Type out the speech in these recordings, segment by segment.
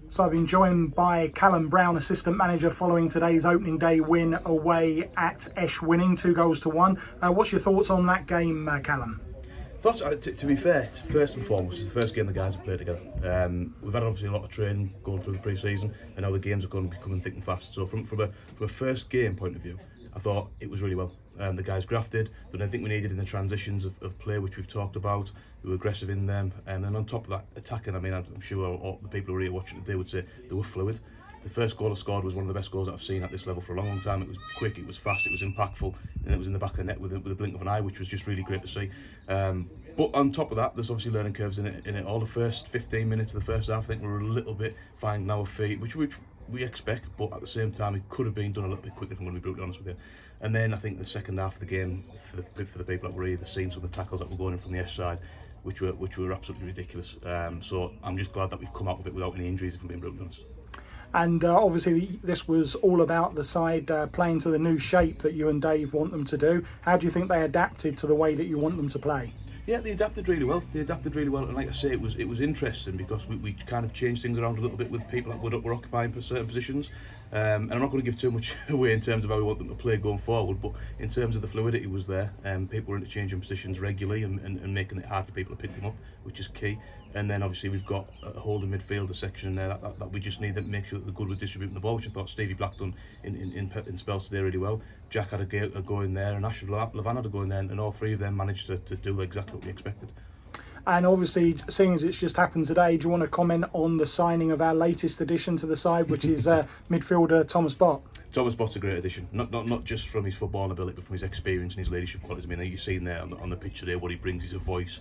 So I've been joined by Callum Brown, assistant manager, following today's opening day win away at Esh Winning, 2-1. What's your thoughts on that game, Callum? Thoughts, to be fair, first and foremost, it's the first game the guys have played together. We've had obviously a lot of training going through the pre-season, and now the games are going to be coming thick and fast. So from a first game point of view, I thought it was really well. The guys grafted, done everything we needed in the transitions of play, which we've talked about. They were aggressive in them, and then on top of that, attacking. I mean, I'm sure all the people who are here watching today would say they were fluid. The first goal I scored was one of the best goals that I've seen at this level for a long time. It was quick, it was fast, it was impactful, and it was in the back of the net with a blink of an eye, which was just really great to see. But on top of that, there's obviously learning curves in it. All the first 15 minutes of the first half, I think we were a little bit finding our feet, which we expect, but at the same time, it could have been done a little bit quicker, if I'm going to be brutally honest with you. And then I think the second half of the game, for the people that were here, the scenes of the tackles that were going in from the Esh side, which were absolutely ridiculous. So I'm just glad that we've come out of it without any injuries, if I'm being brutally honest. And obviously this was all about the side playing to the new shape that you and Dave want them to do. How do you think they adapted to the way that you want them to play? Yeah, they adapted really well. And like I say, it was interesting because we kind of changed things around a little bit with people that were occupying certain positions. And I'm not going to give too much away in terms of how we want them to play going forward, but in terms of the fluidity was there. People were interchanging positions regularly and making it hard for people to pick them up, which is key. And then obviously we've got a holding midfielder section in there that we just need to make sure that they're good with distributing the ball, which I thought Stevie Black done in spells today really well. Jack had a go in there, and Ashley Levan had a go in there, and all three of them managed to do exactly what we expected. And obviously, seeing as it's just happened today, do you want to comment on the signing of our latest addition to the side, which is midfielder Thomas Bott? Thomas Bott's a great addition, not just from his footballing ability, but from his experience and his leadership qualities. I mean, you've seen there on the pitch today what he brings. He's a voice.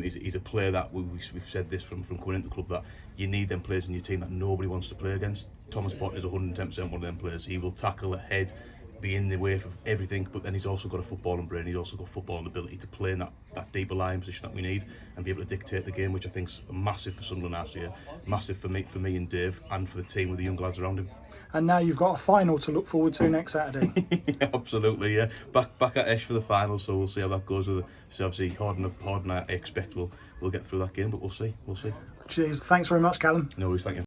He's a player that we've said this from coming into the club, that you need them players in your team that nobody wants to play against. Thomas Bott is 110% one of them players. He will tackle ahead, be in the way of everything, but then he's also got a footballing brain. He's also got footballing ability to play in that deeper line position that we need and be able to dictate the game, which I think is massive for Sunderland last year, massive for me and Dave, and for the team with the young lads around him. And now you've got a final to look forward to next Saturday. Yeah, absolutely, yeah. Back at Esh for the final, so we'll see how that goes. So obviously, harder I expect we'll get through that game, but we'll see. Cheers. Thanks very much, Callum. No worries, thank you.